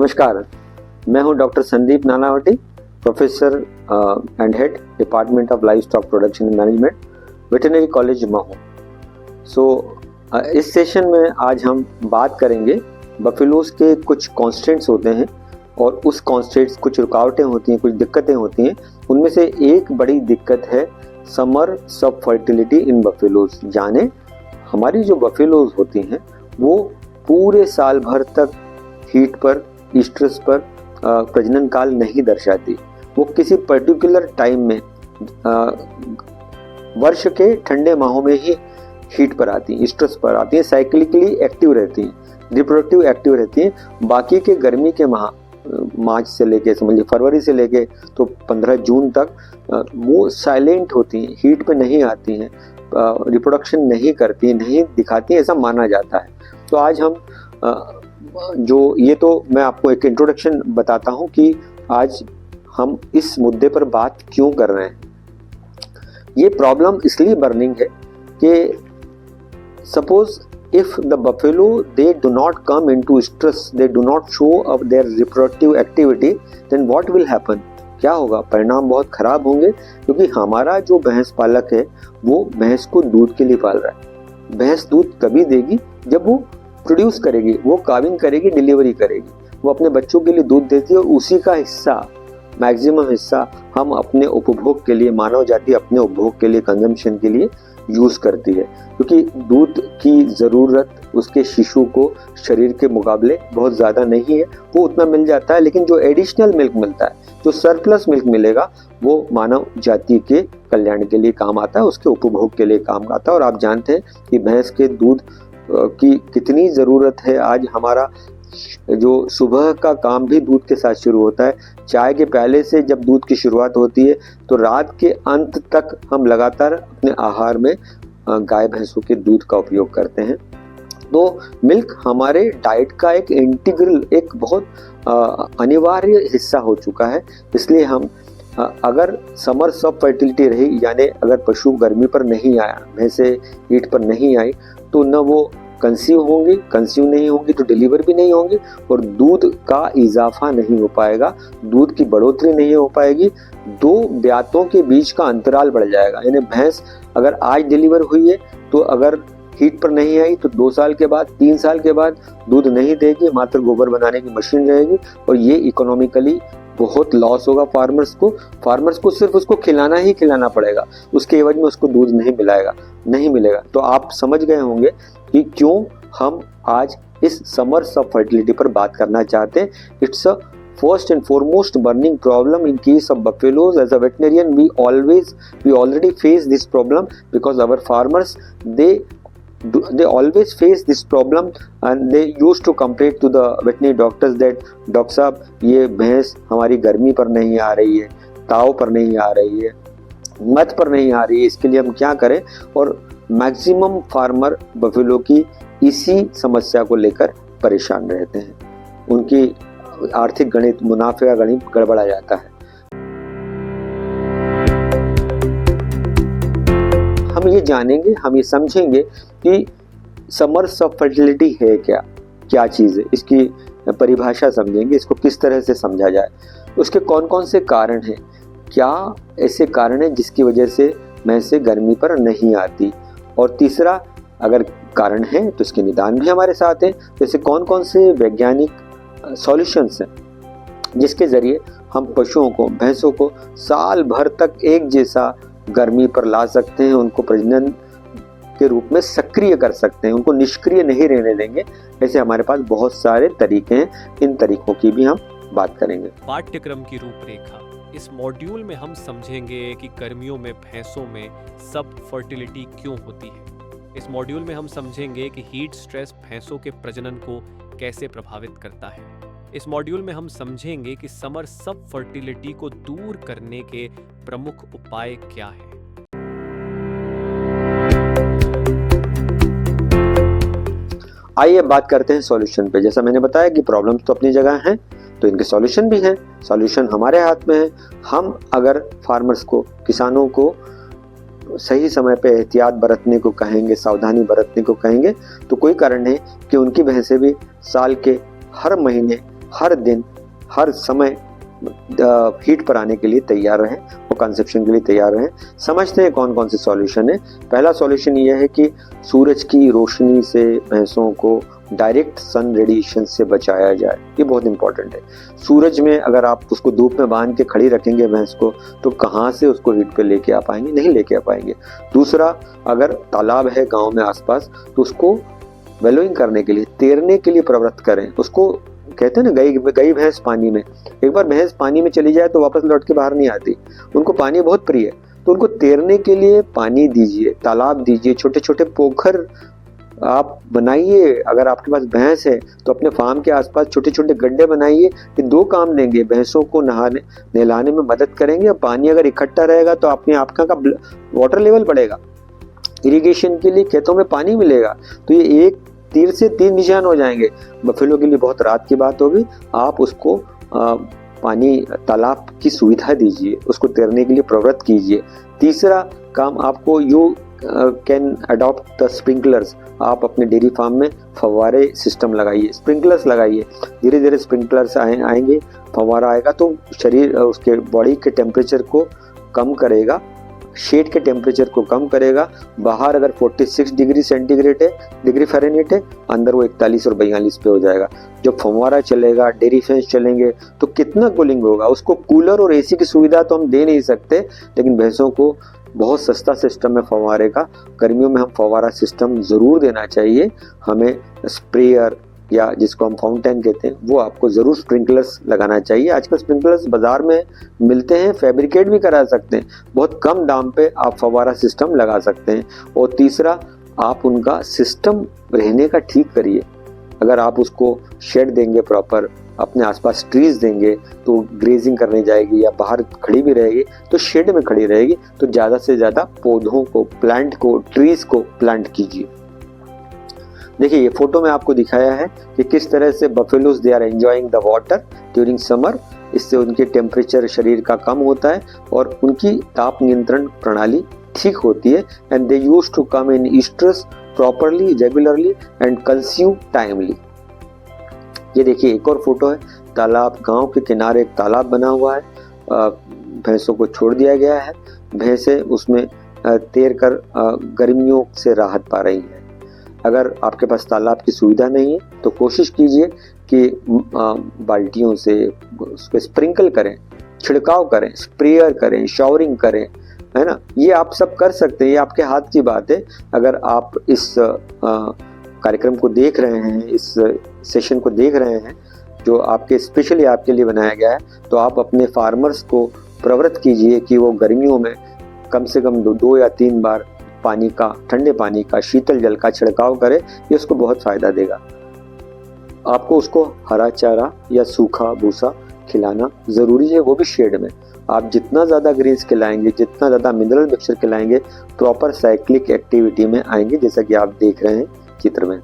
नमस्कार, मैं हूं doctor Sandeep Nanavati, professor and head department of live stock production and management, veterinary college Mhow. इस session में आज हम बात करेंगे बफेलोज के कुछ कॉन्स्टेंट्स होते हैं और उस कॉन्स्टेंट्स कुछ रुकावटें होती हैं, कुछ दिक्कतें होती हैं। उनमें से एक बड़ी दिक्कत है समर सब फर्टिलिटी इन बफेलोज। यानी हमारी जो बफेलोज होती हैं वो पूरे साल भर तक हीट पर, स्ट्रेस पर प्रजनन काल नहीं दर्शाती। वो किसी पर्टिकुलर टाइम में वर्ष के ठंडे माहों में ही हीट पर आती हैं, स्ट्रेस पर आती हैं, साइक्लिकली एक्टिव रहती हैं, रिप्रोडक्टिव एक्टिव रहती हैं। बाकी के गर्मी के माह, मार्च से लेके समझिए फरवरी से लेके तो 15 जून तक वो साइलेंट होती हैं, हीट पे नहीं आती हैं, रिप्रोडक्शन नहीं करती हैं, नहीं दिखाती हैं, ऐसा माना जाता है। तो आज हम ये तो मैं आपको एक इंट्रोडक्शन बताता हूं कि आज हम इस मुद्दे पर बात क्यों कर रहे हैं। ये प्रॉब्लम इसलिए बर्निंग है कि suppose if the buffalo they do not come into stress, they do not show up their reproductive activity, then what will happen? क्या होगा? परिणाम बहुत खराब होंगे, क्योंकि हमारा जो भैंस पालक है वो भैंस को दूध के लिए पाल रहा है। भैंस दूध तभी देगी जब वो प्रोड्यूस करेगी, वो काविंग करेगी, डिलीवरी करेगी, वो अपने बच्चों के लिए दूध देती है और उसी का हिस्सा, मैक्सिमम हिस्सा हम अपने उपभोग के लिए, मानव जाति अपने उपभोग के लिए, कंजम्पशन के लिए यूज करती है। क्योंकि दूध की ज़रूरत उसके शिशु को शरीर के मुकाबले बहुत ज़्यादा नहीं है, वो उतना मिल जाता है। लेकिन जो एडिशनल मिल्क मिलता है, जो सरप्लस मिल्क मिलेगा, वो मानव जाति के कल्याण के लिए काम आता है, उसके उपभोग के लिए काम आता है। और आप जानते हैं कि भैंस के दूध की कितनी ज़रूरत है। आज हमारा जो सुबह का काम भी दूध के साथ शुरू होता है। चाय के प्याले से जब दूध की शुरुआत होती है तो रात के अंत तक हम लगातार अपने आहार में गाय भैंसों के दूध का उपयोग करते हैं। तो मिल्क हमारे डाइट का एक इंटीग्रल, एक बहुत अनिवार्य हिस्सा हो चुका है। इसलिए हम अगर समर सब फर्टिलिटी रही, यानी अगर पशु गर्मी पर नहीं आया, भैंसे हीट पर नहीं आई, तो न वो कंसीव नहीं होंगी तो डिलीवर भी नहीं होंगी और दूध का इजाफा नहीं हो पाएगा, दूध की बढ़ोतरी नहीं हो पाएगी। दो ब्यातों के बीच का अंतराल बढ़ जाएगा। यानी भैंस अगर आज डिलीवर हुई है तो अगर हीट पर नहीं आई तो 2 साल के बाद, 3 साल के बाद दूध नहीं देगी, मात्र गोबर बनाने की मशीन रहेगी। और ये इकोनॉमिकली बहुत लॉस होगा फार्मर्स को सिर्फ उसको खिलाना ही खिलाना पड़ेगा, उसके एवज में उसको दूध नहीं मिलेगा। तो आप समझ गए होंगे कि क्यों हम आज इस समर सब फर्टिलिटी पर बात करना चाहते हैं। It's a first and foremost burning problem in case of buffaloes. As a veterinarian, we already face this problem because our farmers they always face this problem and they used to complain to the veterinary doctors that doctor साहब ये भैंस हमारी गर्मी पर नहीं आ रही है, ताव पर नहीं आ रही है, मत पर नहीं आ रही है, इसके लिए हम क्या करें। और मैक्सिमम फार्मर बफेलो की इसी समस्या को लेकर परेशान रहते हैं। उनकी आर्थिक गणित, मुनाफे का गणित गड़बड़ा जाता है। हम ये जानेंगे, हम ये समझेंगे कि समर सब फर्टिलिटी है क्या चीज़ है, इसकी परिभाषा समझेंगे, इसको किस तरह से समझा जाए, उसके कौन कौन से कारण हैं, क्या ऐसे कारण हैं जिसकी वजह से भैंसें गर्मी पर नहीं आती। और तीसरा, अगर कारण है तो इसके निदान भी हमारे साथ हैं। जैसे कौन कौन से वैज्ञानिक सॉल्यूशंस हैं जिसके ज़रिए हम पशुओं को, भैंसों को साल भर तक एक जैसा गर्मी पर ला सकते हैं, उनको प्रजनन के रूप में सक्रिय कर सकते हैं, उनको निष्क्रिय नहीं रहने देंगे। ऐसे हमारे पास बहुत सारे तरीके हैं, इन तरीकों की भी हम बात करेंगे। पाठ्यक्रम की रूपरेखा। इस मॉड्यूल में हम समझेंगे कि गर्मियों में भैंसों में सब फर्टिलिटी क्यों होती है। इस मॉड्यूल में हम समझेंगे कि हीट स्ट्रेस भैंसों के प्रजनन को कैसे प्रभावित करता है। इस मॉड्यूल में हम समझेंगे कि समर सब फर्टिलिटी को दूर करने के प्रमुख उपाय क्या हैं। आइए बात करते हैं सॉल्यूशन पे। जैसा मैंने बताया कि प्रॉब्लम्स तो अपनी जगह हैं, तो इनके सॉल्यूशन भी हैं। सॉल्यूशन हमारे हाथ में है। हम अगर फार्मर्स को, किसानों को सही समय पे एहतियात बरतने को कहेंगे, सावधानी बरतने को कहेंगे, तो कोई कारण नहीं कि उनकी भैंसें भी साल के हर महीने, हर दिन हर समय हीट पर आने के लिए तैयार रहें और कंसेप्शन के लिए तैयार रहें। समझते हैं कौन कौन से सॉल्यूशन है। पहला सॉल्यूशन ये है कि सूरज की रोशनी से भैंसों को डायरेक्ट सन रेडिएशन से बचाया जाए। ये बहुत इंपॉर्टेंट है। सूरज में अगर आप उसको धूप में बांध के खड़ी रखेंगे भैंस को, तो कहाँ से उसको हीट पे लेके आ पाएंगे? नहीं लेके आ पाएंगे। दूसरा, अगर तालाब है गांव में आसपास, तो उसको वेलोइंग करने के लिए, तैरने के लिए प्रवृत्त करें। उसको कहते हैं ना, गई भैंस पानी में। एक बार भैंस पानी में चली जाए तो वापस लौट के बाहर नहीं आती। उनको पानी बहुत प्रिय है, तो उनको तैरने के लिए पानी दीजिए, तालाब दीजिए, छोटे छोटे पोखर आप बनाइए। अगर आपके पास भैंस है तो अपने फार्म के आसपास छोटे छोटे गड्ढे बनाइए। ये दो काम देंगे, भैंसों को नहलाने में मदद करेंगे। और पानी अगर इकट्ठा रहेगा तो अपने आपका का वाटर लेवल बढ़ेगा, इरिगेशन के लिए खेतों में पानी मिलेगा। तो ये एक तीर से 3 निशान हो जाएंगे। बफेलो के लिए बहुत रात की बात होगी, आप उसको पानी तालाब की सुविधा दीजिए, उसको तैरने के लिए प्रवृत्त कीजिए। तीसरा काम, आपको you can adopt the sprinklers. आप अपने डेयरी फार्म में फव्वारे सिस्टम लगाइए, स्प्रिंकलर्स लगाइए। धीरे धीरे स्प्रिंकलर्स आएंगे, फव्वारा आएगा तो शरीर उसके बॉडी के टेम्परेचर को कम करेगा, शेड के टेम्परेचर को कम करेगा। बाहर अगर 46 डिग्री सेंटीग्रेड है, डिग्री फ़ारेनहाइट है, अंदर वो 41 और 42 पे हो जाएगा। जब फव्वारा चलेगा, डेयरी फैंस चलेंगे तो कितना कूलिंग होगा। उसको कूलर और एसी की सुविधा तो हम दे नहीं सकते, लेकिन भैंसों को बहुत सस्ता सिस्टम है फव्वारे का। गर्मियों में हम फव्वारा सिस्टम ज़रूर देना चाहिए। हमें स्प्रेयर या जिसको हम फाउंटेन कहते हैं, वो आपको ज़रूर स्प्रिंकलर्स लगाना चाहिए। आजकल स्प्रिंकलर्स बाज़ार में मिलते हैं, फैब्रिकेट भी करा सकते हैं। बहुत कम दाम पे आप फव्वारा सिस्टम लगा सकते हैं। और तीसरा, आप उनका सिस्टम रहने का ठीक करिए। अगर आप उसको शेड देंगे प्रॉपर, अपने आसपास ट्रीज देंगे, तो ग्रेजिंग करने जाएगी या बाहर खड़ी भी रहेगी तो शेड में खड़ी रहेगी। तो ज़्यादा से ज़्यादा पौधों को, प्लांट को, ट्रीज को प्लांट कीजिए। देखिए, ये फोटो में आपको दिखाया है कि किस तरह से buffaloes they are enjoying the water during summer. इससे उनके टेम्परेचर शरीर का कम होता है और उनकी ताप नियंत्रण प्रणाली ठीक होती है। And they use to come in oestrus properly, regularly and consume timely. ये देखिए एक और फोटो है, तालाब, गांव के किनारे एक तालाब बना हुआ है, भैंसों को छोड़ दिया गया है। भैंसें उसमें तैर कर गर्मियों से राहत पा रही हैं। अगर आपके पास तालाब की सुविधा नहीं है तो कोशिश कीजिए कि बाल्टियों से उसको स्प्रिंकल करें, छिड़काव करें, स्प्रेयर करें, शावरिंग करें, है ना। ये आप सब कर सकते हैं, ये आपके हाथ की बात है। अगर आप इस कार्यक्रम को देख रहे हैं, इस सेशन को देख रहे हैं जो आपके स्पेशली आपके लिए बनाया गया है, तो आप अपने फार्मर्स को प्रवृत्त कीजिए कि वो गर्मियों में कम से कम 2 या 3 बार पानी का, ठंडे पानी का, शीतल जल का छिड़काव करें। ये उसको बहुत फायदा देगा। आपको उसको हरा चारा या सूखा भूसा खिलाना जरूरी है, वो भी शेड में। आप जितना ज़्यादा ग्रीन्स खिलाएंगे, जितना ज़्यादा मिनरल मिक्सचर खिलाएंगे, प्रॉपर साइक्लिक एक्टिविटी में आएंगे, जैसा कि आप देख रहे हैं चित्र में।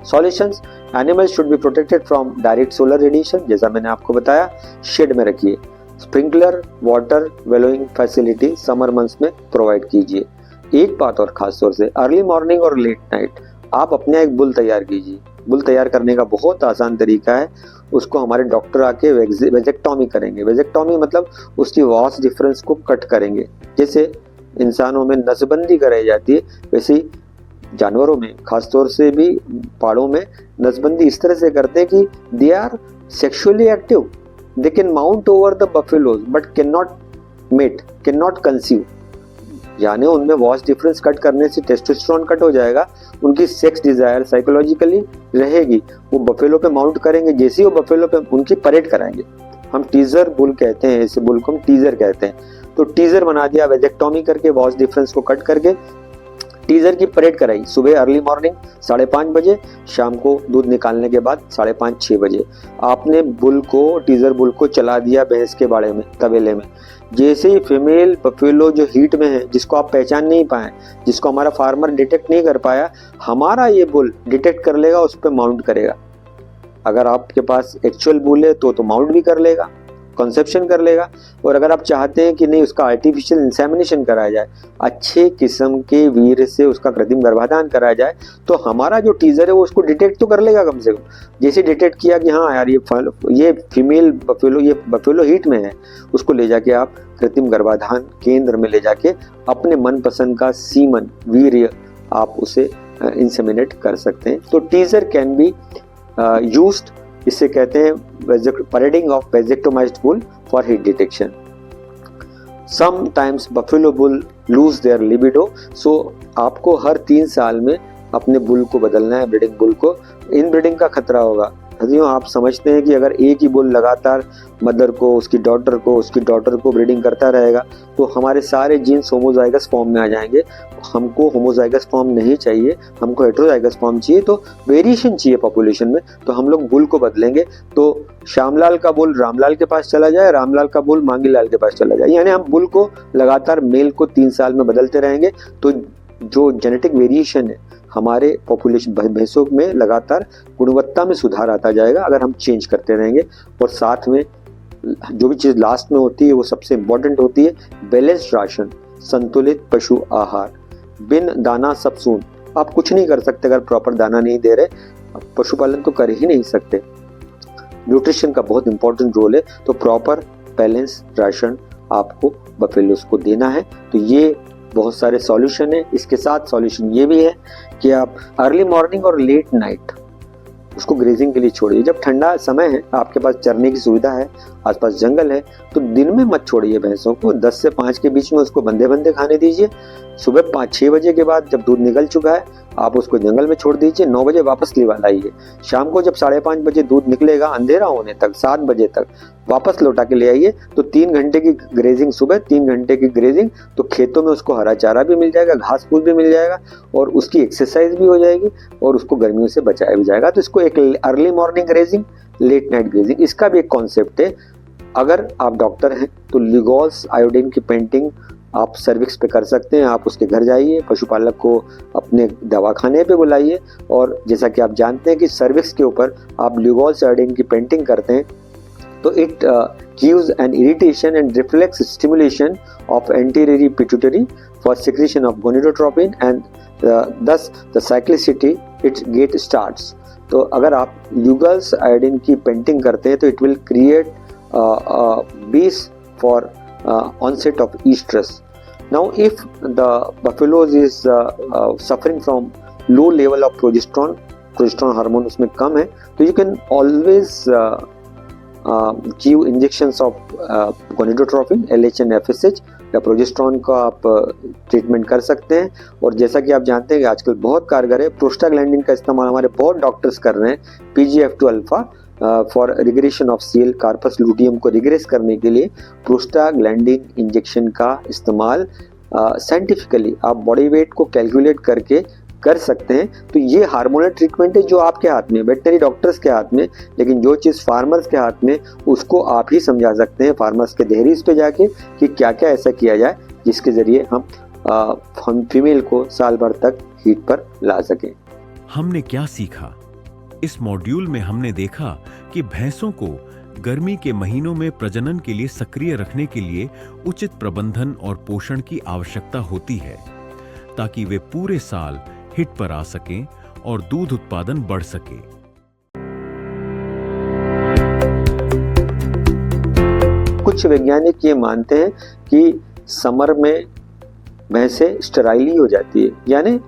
Solutions, animals should be protected from direct solar radiation, जैसा मैंने आपको बताया, शेड में रखिए। Sprinkler water wallowing facility summer months में प्रोवाइड कीजिए। एक बात और खास तौर से, अर्ली मॉर्निंग और लेट नाइट आप अपने एक बुल तैयार कीजिए। बुल तैयार करने का बहुत आसान तरीका है। उसको हमारे डॉक्टर आके वेजेक्टॉमी करेंगे। वेजेक्टॉमी मतलब उसकी वॉस डिफरेंस को कट करेंगे। जैसे इंसानों में नसबंदी कराई जाती है, वैसे ही जानवरों में, खासतौर से भी पाड़ों में नसबंदी इस तरह से करते हैं कि they are sexually active, they can mount over the buffaloes but can not mate, can not conceive. यानी उनमें वॉस डिफरेंस कट करने से टेस्टोस्टेरोन कट हो जाएगा, उनकी सेक्स डिजायर साइकोलॉजिकली रहेगी। वो बफेलो पे माउंट करेंगे, जैसे ही वो बफेलो पे उनकी परेड कराएंगे। हम टीजर बुल कहते हैं, ऐसे बुल को हम टीजर कहते हैं। तो टीजर बना दिया, वेजेक्टॉमी करके वॉस डिफरेंस को कट करके टीजर की परेड कराई। सुबह अर्ली मॉर्निंग 5:30 बजे, शाम को दूध निकालने के बाद 5:30-6 बजे आपने बुल को, टीजर बुल को चला दिया भैंस के बाड़े में, तबेले में। जैसे ही फीमेल बफेलो जो हीट में है, जिसको आप पहचान नहीं पाए, जिसको हमारा फार्मर डिटेक्ट नहीं कर पाया, हमारा ये बुल डिटेक्ट कर लेगा, उस पर माउंट करेगा। अगर आपके पास एक्चुअल बुल है तो माउंट भी कर लेगा। कंसेप्शन कर लेगा। और अगर आप चाहते हैं कि नहीं उसका आर्टिफिशियल इंसेमिनेशन कराया जाए, अच्छे किस्म के वीर्य से उसका कृत्रिम गर्भाधान कराया जाए, तो हमारा जो टीजर है वो उसको डिटेक्ट तो कर लेगा कम से कम। जैसे डिटेक्ट किया कि हाँ यार ये फीमेल बफेलो, ये बफेलो हीट में है, उसको ले जाके आप कृत्रिम गर्भाधान केंद्र में ले जाके अपने मनपसंद का सीमन वीर्य आप उसे इंसेमिनेट कर सकते हैं। तो टीजर कैन बी यूज्ड, इसे कहते हैं parading of vasectomized bull for heat detection. Sometimes buffalo bull lose their libido, so आपको हर 3 साल में अपने बुल को बदलना है, ब्रीडिंग बुल को। इनब्रीडिंग का खतरा होगा। आप समझते हैं कि अगर एक ही बुल लगातार मदर को, उसकी डॉटर को ब्रीडिंग करता रहेगा तो हमारे सारे जीन्स होमोजाइगस फॉर्म में आ जाएंगे। हमको होमोजाइगस फॉर्म नहीं चाहिए, हमको हेटेरोजाइगस फॉर्म चाहिए। तो वेरिएशन चाहिए पॉपुलेशन में, तो हम लोग बुल को बदलेंगे। तो श्यामलाल का बुल रामलाल के पास चला जाए, रामलाल का बुल मांगीलाल के पास चला जाए, यानी हम बुल को लगातार मेल को 3 साल में बदलते रहेंगे। तो जो जेनेटिक वेरिएशन है हमारे पॉपुलेशन भैंसों में लगातार गुणवत्ता में सुधार आता जाएगा अगर हम चेंज करते रहेंगे। और साथ में जो भी चीज़ लास्ट में होती है वो सबसे इम्पोर्टेंट होती है, बैलेंस्ड राशन, संतुलित पशु आहार। बिन दाना सब सून, आप कुछ नहीं कर सकते अगर प्रॉपर दाना नहीं दे रहे, पशुपालन तो कर ही नहीं सकते। न्यूट्रिशन का बहुत इंपॉर्टेंट रोल है, तो प्रॉपर बैलेंस राशन आपको बफेलोस को देना है। तो ये बहुत सारे सॉल्यूशन है। इसके साथ सॉल्यूशन ये भी है कि आप अर्ली मॉर्निंग और लेट नाइट उसको ग्रेजिंग के लिए छोड़िए। जब ठंडा समय है, आपके पास चरने की सुविधा है, आसपास जंगल है, तो दिन में मत छोड़िए भैंसों को। 10 से 5 के बीच में उसको बंदे बंदे खाने दीजिए। सुबह 5-6 बजे के बाद जब दूध निकल चुका है आप उसको जंगल में छोड़ दीजिए। 9 बजे वापस लिवा लाइए। शाम को जब 5:30 बजे दूध निकलेगा, अंधेरा होने तक 7 बजे तक वापस लौटा के ले आइए। तो 3 घंटे की ग्रेजिंग सुबह, 3 घंटे की ग्रेजिंग, तो खेतों में उसको हरा चारा भी मिल जाएगा, घास फूस भी मिल जाएगा और उसकी एक्सरसाइज भी हो जाएगी और उसको गर्मियों से बचाया भी जाएगा। तो इसको एक early morning grazing, late night grazing, इसका भी एक कॉन्सेप्ट है। अगर आप डॉक्टर हैं तो लिगोल्स आयोडीन की पेंटिंग आप सर्विक्स पे कर सकते हैं। आप उसके घर जाइए, पशुपालक को अपने दवाखाने पे बुलाइए और जैसा कि आप जानते हैं कि सर्विक्स के ऊपर आप लिगोल्स आयोडीन की पेंटिंग करते हैं तो it gives an irritation and reflex stimulation of anterior pituitary for secretion of gonadotropin and thus the cyclicity it get starts। तो अगर आप ल्यूगल्स आयोडीन की पेंटिंग करते हैं तो it will create base for onset of estrus। Now if the buffaloes is suffering from low level of progesterone hormone उसमें कम है, तो you can always give injections of gonadotropin, LH and FSH या progesterone का आप treatment कर सकते हैं। और जैसा कि आप जानते हैं कि आजकल बहुत कारगर है, प्रोस्टाग्लैंडिन का इस्तेमाल हमारे बहुत डॉक्टर्स कर रहे हैं। PGF2 alpha for regression of CL corpus luteum को रिग्रेस करने के लिए प्रोस्टाग्लैंडिन इंजेक्शन का इस्तेमाल साइंटिफिकली आप बॉडी वेट को कैलकुलेट करके कर सकते हैं। तो ये हार्मोनल ट्रीटमेंट है जो आपके हाथ में, वेटनरी डॉक्टर्स के हाथ में, लेकिन जो चीज़ फार्मर्स के हाथ में उसको आप ही समझा सकते हैं फार्मर्स के दहलीज पे जाके कि क्या क्या ऐसा किया जाए जिसके ज़रिए हम फीमेल को साल भर तक हीट पर ला सकें। हमने क्या सीखा? इस मॉड्यूल में हमने देखा कि भैंसों को गर्मी के महीनों में प्रजनन के लिए सक्रिय रखने के लिए उचित प्रबंधन और पोषण की आवश्यकता होती है ताकि वे पूरे साल हिट पर आ सकें और दूध उत्पादन बढ़ सके। कुछ वैज्ञानिक ये मानते हैं कि समर में भैंसें स्टेराइल हो जाती है, यानी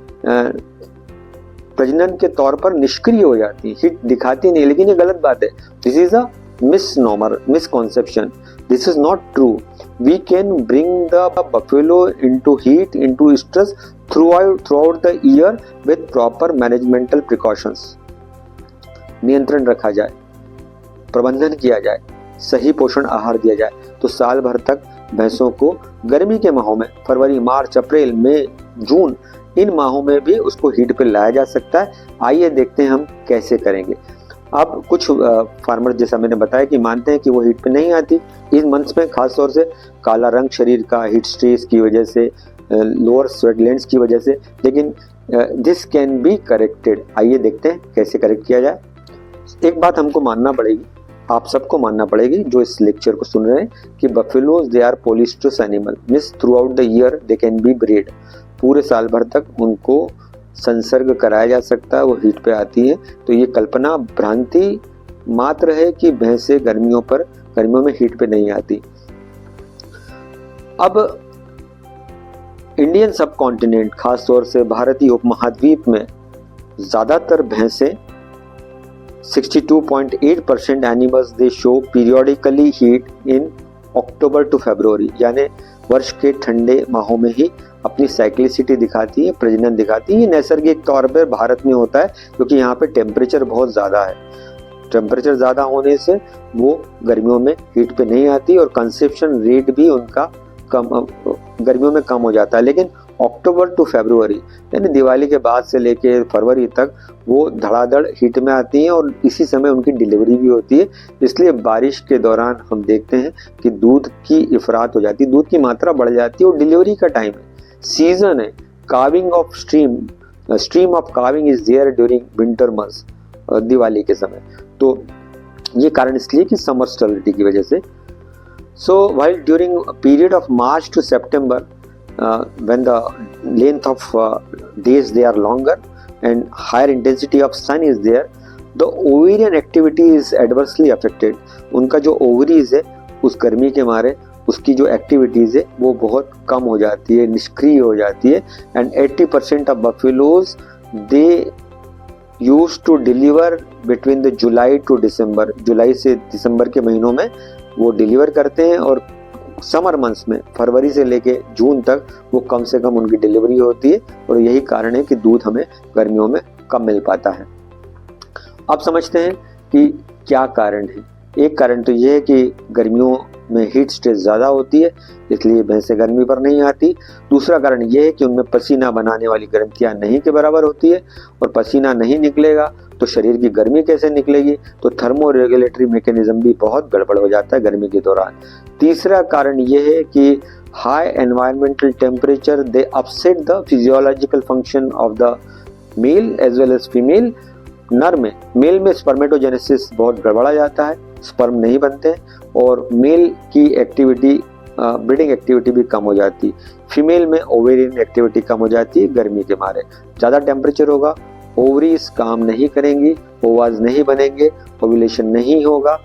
प्रजनन के तौर पर निष्क्रिय हो जाती है, हिट दिखाती नहीं। लेकिन ये गलत बात है। This is a misconception. This is not true. We can bring the buffalo into heat, into stress throughout the year with proper managemental precautions. नियंत्रण रखा जाए, प्रबंधन किया जाए, सही पोषण आहार दिया जाए तो साल भर तक भैंसों को गर्मी के माहों में, फरवरी, मार्च, अप्रैल, मई, जून, इन माहों में भी उसको हीट पे लाया जा सकता है। आइए देखते हैं हम कैसे करेंगे। अब कुछ फार्मर जैसा मैंने बताया कि मानते हैं कि वो हीट पे नहीं आती इन मंथ्स में, खास तौर से काला रंग शरीर का, हीट स्ट्रेस की वजह से, लोअर स्वेट ग्लैंड्स की वजह से। लेकिन दिस कैन बी करेक्टेड। आइए देखते हैं कैसे करेक्ट किया जाए। एक बात हमको मानना पड़ेगी, आप सबको मानना पड़ेगी जो इस लेक्चर को सुन रहे हैं कि buffaloes they are polyestrous animal, means throughout the year they can be breed. पूरे साल भर तक उनको संसर्ग कराया जा सकता है, वो हीट पे आती है। तो ये कल्पना भ्रांति मात्र है कि भैंसे गर्मियों में हीट पे नहीं आती। अब इंडियन सब कॉन्टिनेंट, खासतौर से भारतीय उपमहाद्वीप में ज्यादातर भैंसे 62.8% animals they show periodically heat in October to February, यानी वर्ष के ठंडे माहों में ही अपनी साइक्लिसिटी दिखाती है, प्रजनन दिखाती है। ये नैसर्गिक तौर पर भारत में होता है क्योंकि यहाँ पे टेम्परेचर बहुत ज़्यादा है। टेम्परेचर ज़्यादा होने से वो गर्मियों में हीट पे नहीं आती और कंसेप्शन रेट भी उनका गर्मियों में कम हो जाता है। लेकिन अक्टूबर टू फरवरी यानी दिवाली के बाद से लेके फरवरी तक वो धड़ाधड़ हीट में आती हैं और इसी समय उनकी डिलीवरी भी होती है। इसलिए बारिश के दौरान हम देखते हैं कि दूध की इफरात हो जाती है, दूध की मात्रा बढ़ जाती है और डिलीवरी का टाइम है, सीजन है। Calving of stream of calving is there during winter months, Diwali के समय। तो ये कारण इसलिए कि समर स्टेरिलिटी की वजह से। So while during a period of March to September, when the length of days they are longer and higher intensity of sun is there, the ovarian activity is adversely affected. उनका जो ovaries है उस गर्मी के मारे उसकी जो activities है वो बहुत कम हो जाती है, निष्क्रिय हो जाती है। And 80% of buffaloes they use to deliver between the July to December, जुलाई से दिसंबर के महीनों में वो डिलीवर करते हैं और समर मंथ्स में फरवरी से लेके जून तक वो कम से कम उनकी डिलीवरी होती है और यही कारण है कि दूध हमें गर्मियों में कम मिल पाता है। अब समझते हैं कि क्या कारण है। एक कारण तो ये है कि गर्मियों में हीट स्ट्रेस ज़्यादा होती है इसलिए भैंसें गर्मी पर नहीं आती। दूसरा कारण ये है कि उनमें पसीना बनाने वाली ग्रंथियाँ नहीं के बराबर होती है और पसीना नहीं निकलेगा तो शरीर की गर्मी कैसे निकलेगी, तो थर्मो रेगुलेटरी मैकेनिज्म भी बहुत गड़बड़ हो जाता है गर्मी के दौरान। तीसरा कारण ये है कि high environmental temperature they upset the physiological function of the male as well as female. नर में, मेल में स्पर्मेटोजेनेसिस बहुत गड़बड़ा जाता है, स्पर्म नहीं बनते और मेल की एक्टिविटी, ब्रीडिंग एक्टिविटी भी कम हो जाती। फीमेल में ओवेरियन एक्टिविटी कम हो जाती है गर्मी के मारे। ज़्यादा टेम्परेचर होगा, ओवरीज काम नहीं करेंगी, ओवाज नहीं बनेंगे, ओव्यूलेशन नहीं होगा,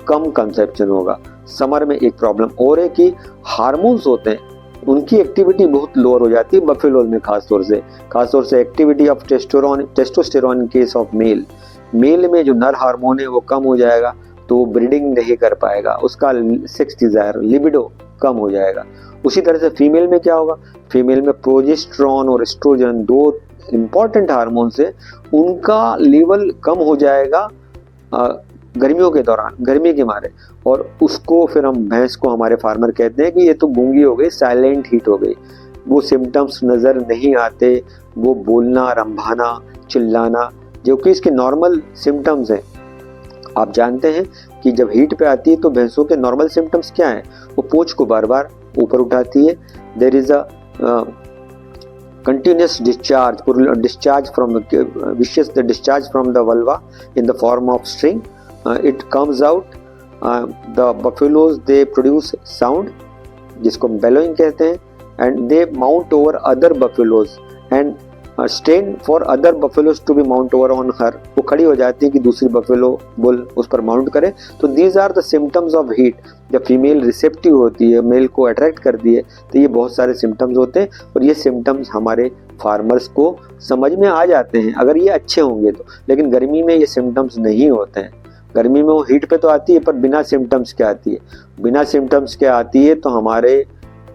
कम कंसेप्शन होगा। समर में एक प्रॉब्लम और है कि हार्मोन्स होते हैं उनकी एक्टिविटी बहुत लोअर हो जाती है बफेलोज में, खासतौर से activity of testosterone in case of male में जो नर हार्मोन है वो कम हो जाएगा तो वो ब्रीडिंग नहीं कर पाएगा, उसका सेक्स डिजायर, लिबिडो कम हो जाएगा। उसी तरह से फीमेल में क्या होगा, फीमेल में प्रोजेस्टेरोन और एस्ट्रोजन दो इम्पॉर्टेंट हार्मोन्स है, उनका लेवल कम हो जाएगा गर्मियों के दौरान, गर्मी के मारे। और उसको फिर हम भैंस को हमारे फार्मर कहते हैं कि ये तो गूंगी हो गई, साइलेंट हीट हो गई, वो सिम्टम्स नज़र नहीं आते, वो बोलना, रंभाना, चिल्लाना जो कि इसके नॉर्मल सिम्टम्स हैं। आप जानते हैं कि जब हीट पे आती है तो भैंसों के नॉर्मल सिम्टम्स क्या हैं, वो पूंछ को बार बार ऊपर उठाती है, there is a continuous discharge from the discharge from the vulva in the form of string. It comes out. The buffaloes they produce sound जिसको bellowing कहते हैं and they mount over other buffaloes and strain for other buffaloes to be mount over on her. वो खड़ी हो जाती है कि दूसरी बफेलो बुल उस पर माउंट करे। तो these are the symptoms of heat. जब फीमेल रिसेप्टिव होती है, मेल को अट्रैक्ट करती है तो ये बहुत सारे सिम्टम्स होते हैं और ये सिम्टम्स हमारे फार्मर्स को समझ में आ जाते हैं अगर ये अच्छे होंगे तो। लेकिन गर्मी में ये सिम्टम्स नहीं होते हैं। गर्मी में वो हीट पे तो आती है पर बिना सिम्टम्स के आती है। बिना सिम्टम्स के आती है तो हमारे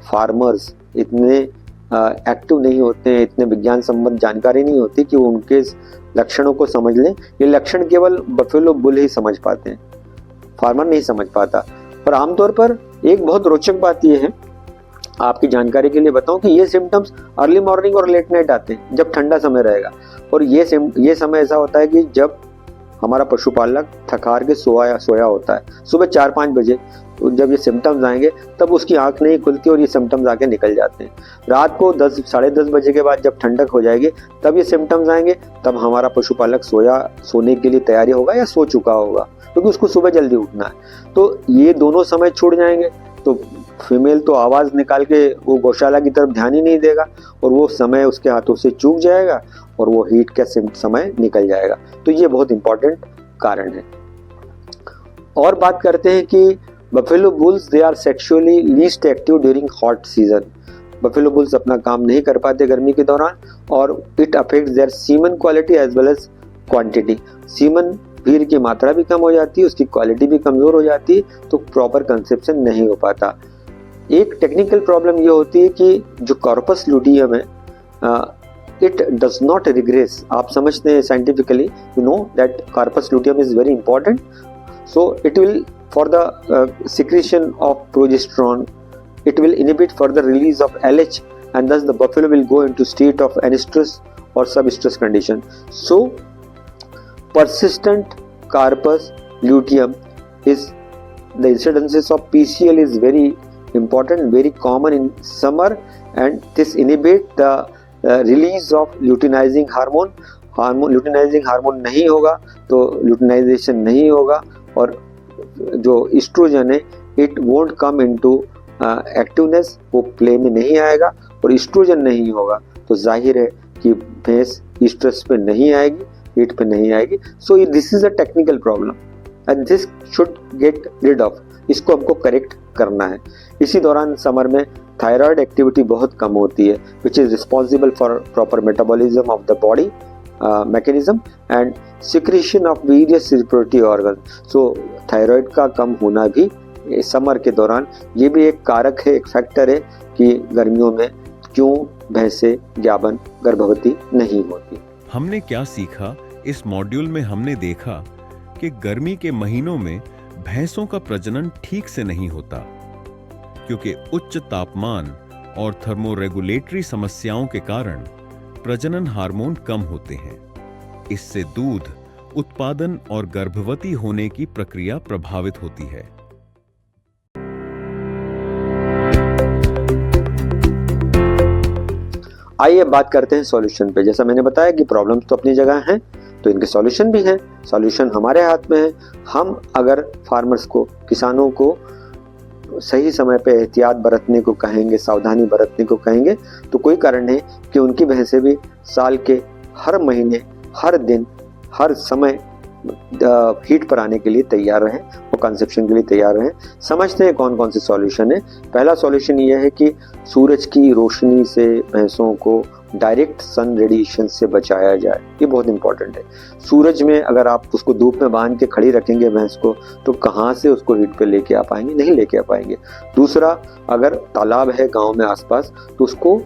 फार्मर्स इतने एक्टिव नहीं होते हैं, इतने विज्ञान संबंध जानकारी नहीं होती कि वो उनके लक्षणों को समझ लें। ये लक्षण केवल बफेलो बुल ही समझ पाते हैं, फार्मर नहीं समझ पाता। और आमतौर पर एक बहुत रोचक बात यह है, आपकी जानकारी के लिए बताऊं कि ये सिम्टम्स अर्ली मॉर्निंग और लेट नाइट आते हैं जब ठंडा समय रहेगा। और ये समय ऐसा होता है कि जब हमारा पशुपालक थकार के सोया होता है सुबह 4-5 बजे, जब ये सिम्टम्स आएंगे तब उसकी आंख नहीं खुलती और ये सिम्टम्स आके निकल जाते हैं। रात को 10 साढ़े 10 बजे के बाद जब ठंडक हो जाएगी तब ये सिम्टम्स आएंगे, तब हमारा पशुपालक सोने के लिए तैयारी होगा या सो चुका होगा, क्योंकि उसको सुबह जल्दी उठना है। तो ये दोनों समय छूट जाएंगे तो फीमेल तो आवाज़ निकाल के वो गौशाला की तरफ ध्यान ही नहीं देगा और वो समय उसके हाथों से चूक जाएगा और वो हीट का समय निकल जाएगा। तो ये बहुत इंपॉर्टेंट कारण है। और बात करते हैं कि buffalo bulls they are sexually least active during hot season. Buffalo bulls अपना काम नहीं कर पाते गर्मी के दौरान और it affects their semen quality as well as quantity. Semen वीर्य की मात्रा भी कम हो जाती है, उसकी क्वालिटी भी कमज़ोर हो जाती है, तो प्रॉपर कंसेप्शन नहीं हो पाता। एक टेक्निकल प्रॉब्लम ये होती है कि जो कॉर्पस लुटियम है इट डज नॉट रिग्रेस। आप समझते हैं scientifically, you know that corpus luteum is very important, so it will for the secretion of progesterone, it will inhibit further release of LH and thus the buffalo will go into state of anistrus or substress condition. So persistent corpus luteum is the incidences of PCL is very important, very common in summer, and this inhibit the release of luteinizing hormone. Luteinizing hormone नहीं होगा तो luteinization नहीं होगा और जो oestrogen है it won't come into activeness, वो play में नहीं आएगा और इस्ट्रोजन नहीं होगा तो जाहिर है कि भैंस स्ट्रेस पे नहीं आएगी, हीट पे नहीं आएगी। So this is a technical problem and this should get rid of. इसको हमको करेक्ट करना है। इसी दौरान समर में थायराइड एक्टिविटी बहुत कम होती है which is responsible for proper metabolism of the body mechanism and secretion of various reproductive organs. So thyroid का कम होना भी समर के दौरान ये भी एक कारक है, एक फैक्टर है कि गर्मियों में क्यों भैंसें ज्ञापन गर्भवती नहीं होती। हमने क्या सीखा? इस मॉड्यूल में हमने देखा कि गर्मी के महीनों में भैंसों का प्रजनन ठीक से नहीं होता क्योंकि उच्च तापमान और थर्मोरेगुलेटरी समस्याओं के कारण प्रजनन हार्मोन कम होते हैं। इससे दूध उत्पादन और गर्भवती होने की प्रक्रिया प्रभावित होती है। आइए बात करते हैं सॉल्यूशन पे। जैसा मैंने बताया कि प्रॉब्लम्स तो अपनी जगह हैं तो इनके सॉल्यूशन भी हैं। सॉल्यूशन हमारे हाथ में है। हम अगर फार्मर्स को, किसानों को सही समय पे एहतियात बरतने को कहेंगे, सावधानी बरतने को कहेंगे तो कोई कारण नहीं कि उनकी भैंसें भी साल के हर महीने, हर दिन, हर समय हीट पर आने के लिए तैयार रहें और कंसेप्शन के लिए तैयार रहें। समझते हैं कौन कौन से सॉल्यूशन है। पहला सॉल्यूशन ये है कि सूरज की रोशनी से भैंसों को डायरेक्ट सन रेडिएशन से बचाया जाए। ये बहुत इंपॉर्टेंट है। सूरज में अगर आप उसको धूप में बांध के खड़ी रखेंगे भैंस को तो कहाँ से उसको हीट पे लेके आ पाएंगे? नहीं लेके आ पाएंगे। दूसरा, अगर तालाब है गांव में आसपास तो उसको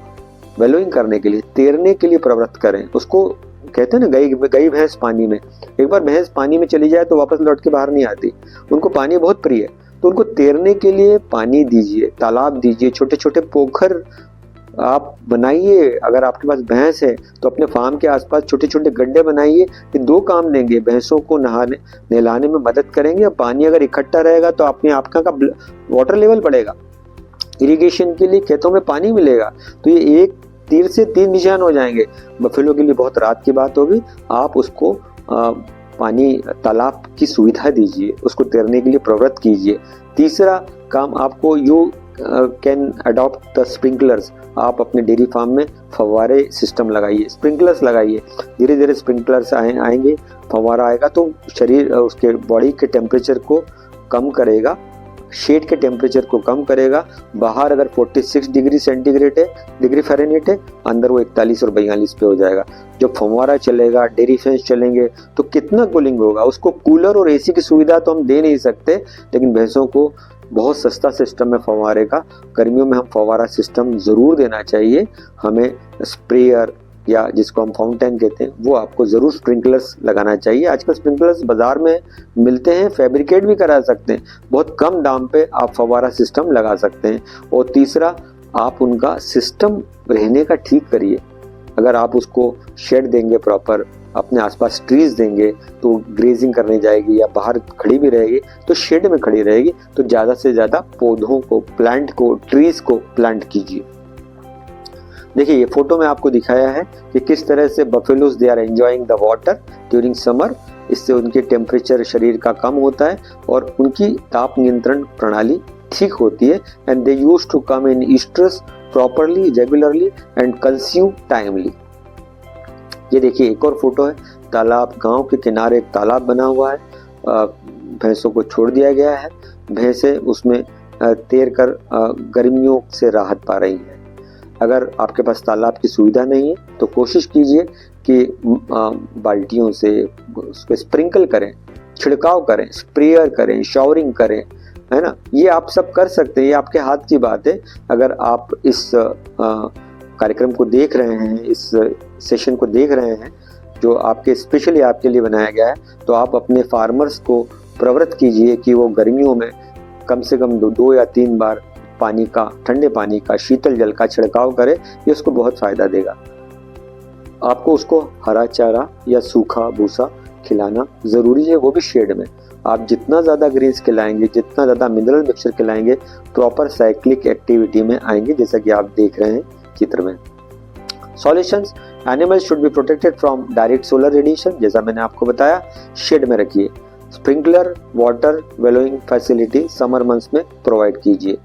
वेलोइंग करने के लिए, तैरने के लिए प्रवृत्त करें। उसको कहते हैं ना गई भैंस पानी में, एक बार भैंस पानी में चली जाए तो वापस लौट के बाहर नहीं आती। उनको पानी बहुत प्रिय है तो उनको तैरने के लिए पानी दीजिए, तालाब दीजिए, छोटे छोटे पोखर आप बनाइए। अगर आपके पास भैंस है तो अपने फार्म के आसपास छोटे छोटे गड्ढे बनाइए। ये दो काम देंगे, भैंसों को नहलाने में मदद करेंगे। पानी अगर इकट्ठा रहेगा तो अपने आपका का वाटर लेवल बढ़ेगा, इरिगेशन के लिए खेतों में पानी मिलेगा। तो ये एक तीर से 3 निशान हो जाएंगे। बफेलो के लिए बहुत रात की बात होगी, आप उसको पानी तालाब की सुविधा दीजिए, उसको तैरने के लिए प्रवृत्त कीजिए। तीसरा काम, आपको you can adopt the sprinklers. आप अपने डेयरी फार्म में फव्वारे सिस्टम लगाइए, स्प्रिंकलर्स लगाइए। धीरे धीरे स्प्रिंकलर्स आएंगे, फव्वारा आएगा तो शरीर उसके बॉडी के टेम्परेचर को कम करेगा, शेड के टेम्परेचर को कम करेगा। बाहर अगर 46 डिग्री सेंटीग्रेड है, डिग्री फ़ारेनहीट है, अंदर वो 41 और 42 पे हो जाएगा। जब फव्वारा चलेगा, डेयरी फैंस चलेंगे तो कितना कूलिंग होगा। उसको कूलर और एसी की सुविधा तो हम दे नहीं सकते, लेकिन भैंसों को बहुत सस्ता सिस्टम है फव्वारे का। गर्मियों में हम फव्वारा सिस्टम ज़रूर देना चाहिए। हमें स्प्रेयर या जिसको हम फाउंटेन कहते हैं वो आपको ज़रूर स्प्रिंकलर्स लगाना चाहिए। आजकल स्प्रिंकलर्स बाज़ार में मिलते हैं, फैब्रिकेट भी करा सकते हैं, बहुत कम दाम पे आप फव्वारा सिस्टम लगा सकते हैं। और तीसरा, आप उनका सिस्टम रहने का ठीक करिए। अगर आप उसको शेड देंगे प्रॉपर, अपने आसपास ट्रीज देंगे तो ग्रेजिंग करने जाएगी या बाहर खड़ी भी रहेगी तो शेड में खड़ी रहेगी। तो ज़्यादा से ज़्यादा पौधों को, प्लांट को, ट्रीज को प्लांट कीजिए। देखिए ये फोटो में आपको दिखाया है कि किस तरह से buffaloes they are enjoying the water during summer. इससे उनके टेम्परेचर शरीर का कम होता है और उनकी ताप नियंत्रण प्रणाली ठीक होती है। And they used to come in oestrus properly, regularly and consume timely. ये देखिए एक और फोटो है, तालाब, गांव के किनारे एक तालाब बना हुआ है, भैंसों को छोड़ दिया गया है। भैंसें उसमें तैर कर गर्मियों से राहत पा रही हैं। अगर आपके पास तालाब की सुविधा नहीं है तो कोशिश कीजिए कि बाल्टियों से उसको स्प्रिंकल करें, छिड़काव करें, स्प्रेयर करें, शावरिंग करें, है ना। ये आप सब कर सकते हैं, ये आपके हाथ की बात है। अगर आप इस कार्यक्रम को देख रहे हैं, इस सेशन को देख रहे हैं जो आपके स्पेशली आपके लिए बनाया गया है, तो आप अपने फार्मर्स को प्रवृत्त कीजिए कि वो गर्मियों में कम से कम 2 या 3 बार पानी का, ठंडे पानी का, शीतल जल का छिड़काव करें। ये उसको बहुत फायदा देगा। आपको उसको हरा चारा या सूखा भूसा खिलाना जरूरी है, वो भी शेड में। आप जितना ज़्यादा ग्रीन्स खिलाएंगे, जितना ज़्यादा मिनरल मिक्सचर खिलाएंगे, प्रॉपर साइक्लिक एक्टिविटी में आएंगे, जैसा कि आप देख रहे हैं चित्र में। Solutions, animals should be protected from direct solar radiation, जैसा मैंने आपको बताया, शेड में रखिए। Sprinkler water wallowing facility summer months में प्रोवाइड कीजिए।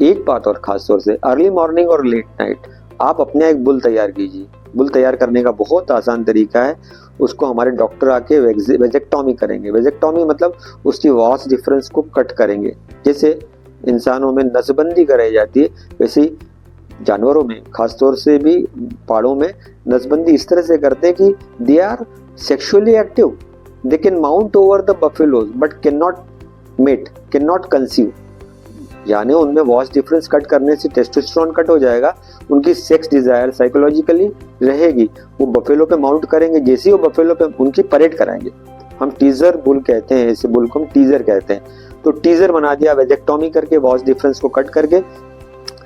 एक बात और खास तौर से, अर्ली मॉर्निंग और लेट नाइट आप अपने एक बुल तैयार कीजिए। बुल तैयार करने का बहुत आसान तरीका है, उसको हमारे डॉक्टर आके वेजेक्टॉमी करेंगे। वेजेक्टॉमी मतलब उसकी वॉस डिफरेंस को कट करेंगे। जैसे इंसानों में नसबंदी कराई जाती है, वैसे ही जानवरों में, खासतौर से भी पाड़ों में नसबंदी इस तरह से करते हैं कि they are sexually active, they can mount over the buffaloes but can not mate, can not conceive. यानी उनमें वॉस डिफरेंस कट करने से टेस्टोस्टेरोन कट हो जाएगा, उनकी सेक्स डिजायर साइकोलॉजिकली रहेगी, वो बफेलो पे माउंट करेंगे। जैसे ही वो बफेलो पे उनकी परेड कराएंगे, हम टीजर बुल कहते हैं, ऐसे बुल को हम टीजर कहते हैं। तो टीजर बना दिया वेजेक्टॉमी करके, वॉस डिफरेंस को कट करके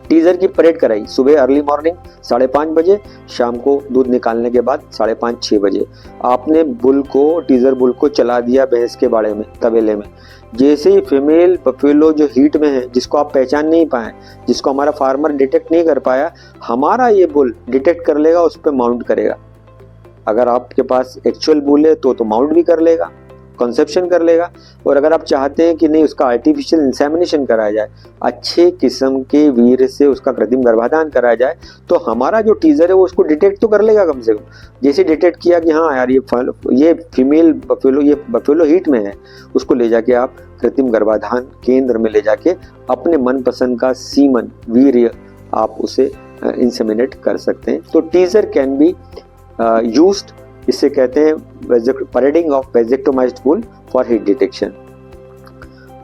टीजर की परेड कराई। सुबह अर्ली मॉर्निंग 5:30 बजे, शाम को दूध निकालने के बाद 5:30-6 बजे आपने बुल को, टीजर बुल को चला दिया भैंस के बाड़े में, तबेले में। जैसे ही फीमेल बफेलो जो हीट में है, जिसको आप पहचान नहीं पाए, जिसको हमारा फार्मर डिटेक्ट नहीं कर पाया, हमारा ये बुल डिटेक्ट कर लेगा, उस पर माउंट करेगा। अगर आपके पास एक्चुअल बुल है तो माउंट भी कर लेगा, कंसेप्शन कर लेगा। और अगर आप चाहते हैं कि नहीं, उसका आर्टिफिशियल इंसेमिनेशन कराया जाए, अच्छे किस्म के वीर्य से उसका कृत्रिम गर्भाधान कराया जाए, तो हमारा जो टीजर है वो उसको डिटेक्ट तो कर लेगा कम से कम। जैसे डिटेक्ट किया कि हाँ यार ये फीमेल बफेलो, ये बफेलो हीट में है, उसको ले जाके आप कृत्रिम गर्भाधान केंद्र में ले जाके अपने मनपसंद का सीमन, वीर्य आप उसे इंसेमिनेट कर सकते हैं। तो टीजर कैन बी यूज्ड, इसे कहते हैं parading of vasectomized bull for heat detection.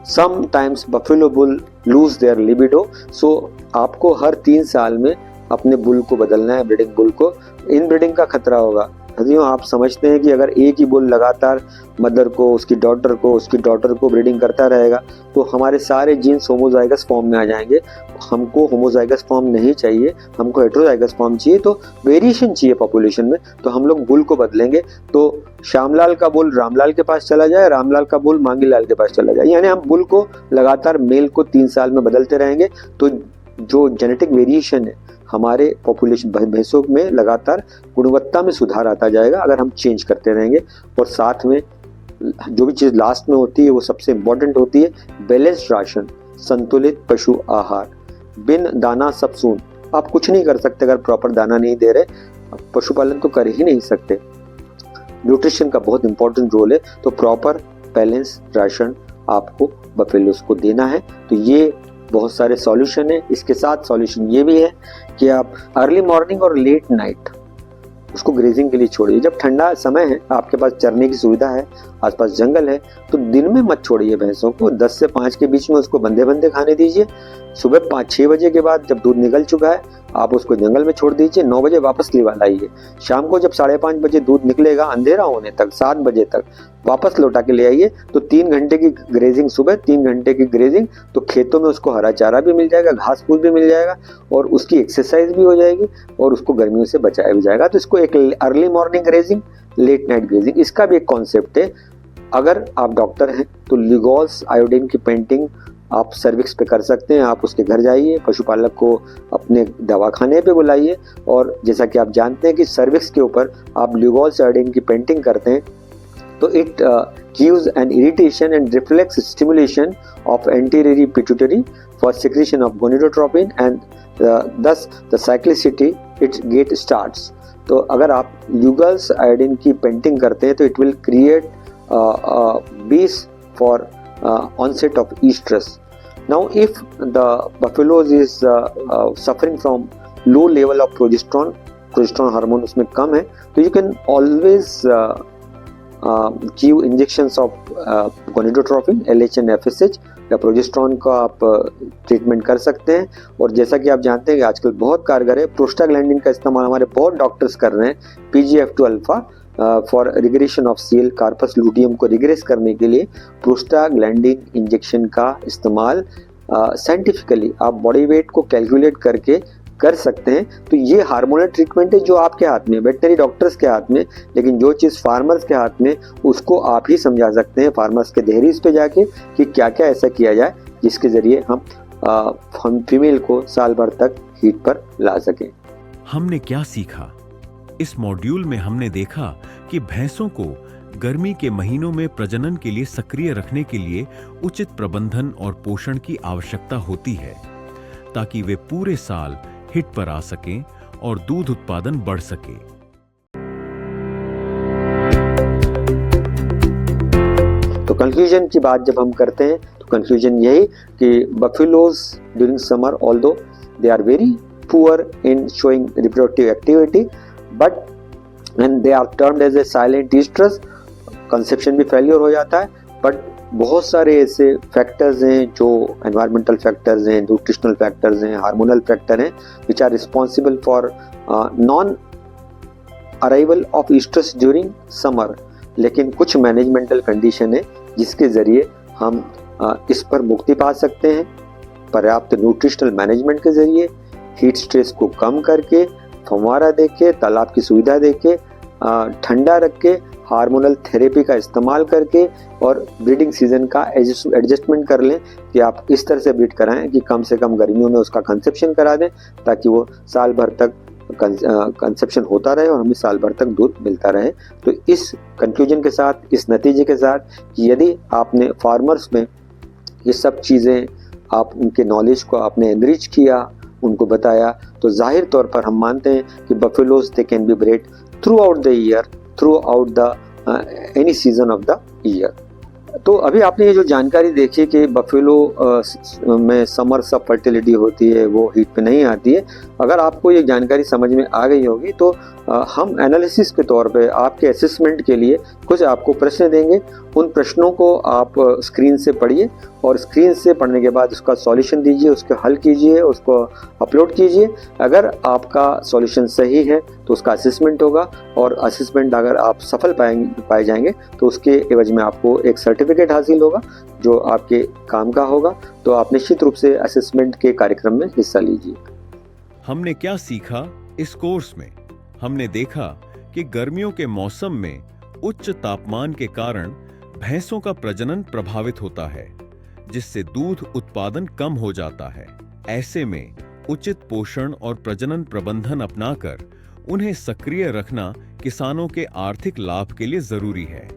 Sometimes buffalo bull lose their libido, so आपको हर 3 साल में अपने बुल को बदलना है, ब्रीडिंग बुल को। इनब्रीडिंग का खतरा होगा। हदियों आप समझते हैं कि अगर एक ही बुल लगातार मदर को, उसकी डॉटर को ब्रीडिंग करता रहेगा तो हमारे सारे जीन्स होमोजाइगस फॉर्म में आ जाएंगे। हमको होमोजाइगस फॉर्म नहीं चाहिए, हमको हेटेरोजाइगस फॉर्म चाहिए। तो वेरिएशन चाहिए पॉपुलेशन में, तो हम लोग बुल को बदलेंगे। तो श्यामलाल का बुल रामलाल के पास चला जाए, रामलाल का बुल मांगीलाल के पास चला जाए। यानी हम बुल को लगातार मेल को 3 साल में बदलते रहेंगे। तो जो जेनेटिक वेरिएशन है हमारे पॉपुलेशन भैंसों में, लगातार गुणवत्ता में सुधार आता जाएगा अगर हम चेंज करते रहेंगे। और साथ में जो भी चीज़ लास्ट में होती है वो सबसे इम्पोर्टेंट होती है, बैलेंस्ड राशन, संतुलित पशु आहार। बिन दाना सब सून, आप कुछ नहीं कर सकते अगर प्रॉपर दाना नहीं दे रहे, पशुपालन तो कर ही नहीं सकते। न्यूट्रिशन का बहुत इंपॉर्टेंट रोल है, तो प्रॉपर बैलेंस राशन आपको बफेलोस को देना है। तो ये बहुत सारे सॉल्यूशन है। इसके साथ सॉल्यूशन ये भी है कि आप अर्ली मॉर्निंग और लेट नाइट उसको ग्रेजिंग के लिए छोड़िए। जब ठंडा समय है, आपके पास चरने की सुविधा है, आसपास जंगल है, तो दिन में मत छोड़िए भैंसों को। 10 से 5 के बीच में उसको बंदे खाने दीजिए। सुबह 5-6 बजे के बाद जब दूध निकल चुका है, आप उसको जंगल में छोड़ दीजिए। 9 बजे वापस लिवा लाइए। शाम को जब 5:30 बजे दूध निकलेगा, अंधेरा होने तक, 7 बजे तक, वापस लौटा के ले आइए। तो 3 घंटे की ग्रेजिंग सुबह, 3 घंटे की ग्रेजिंग, तो खेतों में उसको हरा चारा भी मिल जाएगा, घास फूस भी मिल जाएगा और उसकी एक्सरसाइज भी हो जाएगी और उसको गर्मियों से बचाया भी जाएगा। तो इसको एक early morning grazing, late night grazing, इसका भी एक कॉन्सेप्ट है। अगर आप डॉक्टर हैं तो लिगोस आयोडीन की पेंटिंग आप सर्विक्स पे कर सकते हैं। आप उसके घर जाइए, पशुपालक को अपने दवाखाने पे बुलाइए और जैसा कि आप जानते हैं कि सर्विक्स के ऊपर आप लिगोस आयोडीन की पेंटिंग करते हैं तो it gives an irritation and reflex stimulation of anterior pituitary for secretion of gonadotropin and thus the cyclicity it get starts. तो अगर आप ल्यूगल्स आयोडीन की पेंटिंग करते हैं तो it will create base for onset of estrus. Now if the buffaloes is suffering from low level of progesterone hormone उसमें कम है, तो you can always give injections of gonadotropin, LH and FSH या progesterone का आप treatment कर सकते हैं। और जैसा कि आप जानते हैं कि आजकल बहुत कारगर है, प्रोस्टाग्लैंडिन का इस्तेमाल हमारे बहुत डॉक्टर्स कर रहे हैं, PGF2 alpha for regression of CL corpus luteum को रिग्रेस करने के लिए प्रोस्टाग्लैंडिन इंजेक्शन का इस्तेमाल साइंटिफिकली आप बॉडी वेट को कैलकुलेट करके कर सकते हैं। तो ये हार्मोनल ट्रीटमेंट है जो आपके हाथ में, वेटनरी डॉक्टर्स के हाथ में, लेकिन जो चीज़ फार्मर्स के हाथ में उसको आप ही समझा सकते हैं फार्मर्स के दहलीज पे जाके कि क्या क्या ऐसा किया जाए जिसके ज़रिए हम फीमेल को साल भर तक हीट पर ला सकें। हमने क्या सीखा? इस मॉड्यूल में हमने देखा कि भैंसों को गर्मी के महीनों में प्रजनन के लिए सक्रिय रखने के लिए उचित प्रबंधन और पोषण की आवश्यकता होती है ताकि वे पूरे साल हिट पर आ सकें और दूध उत्पादन बढ़ सके। तो कंक्लूजन की बात जब हम करते हैं तो कंक्लूजन यही कि buffaloes during summer although they are very poor in showing reproductive activity but when they are termed as a silent oestrus, conception भी फेल्योर हो जाता है। बट बहुत सारे ऐसे फैक्टर्स हैं जो एनवायरमेंटल फैक्टर्स हैं, न्यूट्रिशनल फैक्टर्स हैं, हार्मोनल फैक्टर हैं which are responsible for non arrival of oestrus during summer. लेकिन कुछ मैनेजमेंटल कंडीशन है जिसके ज़रिए हम इस पर मुक्ति पा सकते हैं पर्याप्त न्यूट्रिशनल मैनेजमेंट के ज़रिए, हीट स्ट्रेस को कम करके, फव्वारा देके, तालाब की सुविधा देके, ठंडा रख के, हार्मोनल थेरेपी का इस्तेमाल करके और ब्रीडिंग सीजन का एडजस्टमेंट कर लें कि आप इस तरह से ब्रीड कराएं कि कम से कम गर्मियों में उसका कंसेप्शन करा दें ताकि वो साल भर तक कंसेप्शन होता रहे और हमें साल भर तक दूध मिलता रहे। तो इस कंक्लूजन के साथ, इस नतीजे के साथ कि यदि आपने फार्मर्स में ये सब चीज़ें आप उनके नॉलेज को आपने एनरिच किया, उनको बताया, तो जाहिर तौर पर हम मानते हैं कि buffaloes they can B bread through out the year, through out the any season of the year. तो अभी आपने ये जो जानकारी देखी कि बफेलो में समर सब फर्टिलिटी होती है, वो हीट पे नहीं आती है, अगर आपको ये जानकारी समझ में आ गई होगी तो हम एनालिसिस के तौर पे आपके असेसमेंट के लिए कुछ आपको प्रश्न देंगे। उन प्रश्नों को आप स्क्रीन से पढ़िए और स्क्रीन से पढ़ने के बाद उसका सॉल्यूशन दीजिए, उसको हल कीजिए, उसको अपलोड कीजिए। अगर आपका सॉल्यूशन सही है तो उसका असेसमेंट होगा और असेसमेंट अगर आप सफल पाए जाएंगे तो उसके एवज में आपको एक सर्टिफिकेट हासिल होगा जो आपके काम का होगा। तो आप निश्चित रूप से असेसमेंट के कार्यक्रम में हिस्सा लीजिए। हमने क्या सीखा इस कोर्स में? हमने देखा कि गर्मियों के मौसम में उच्च तापमान के कारण भैंसों का प्रजनन प्रभावित होता है जिससे दूध उत्पादन कम हो जाता है। ऐसे में उचित पोषण और प्रजनन प्रबंधन अपनाकर उन्हें सक्रिय रखना किसानों के आर्थिक लाभ के लिए जरूरी है।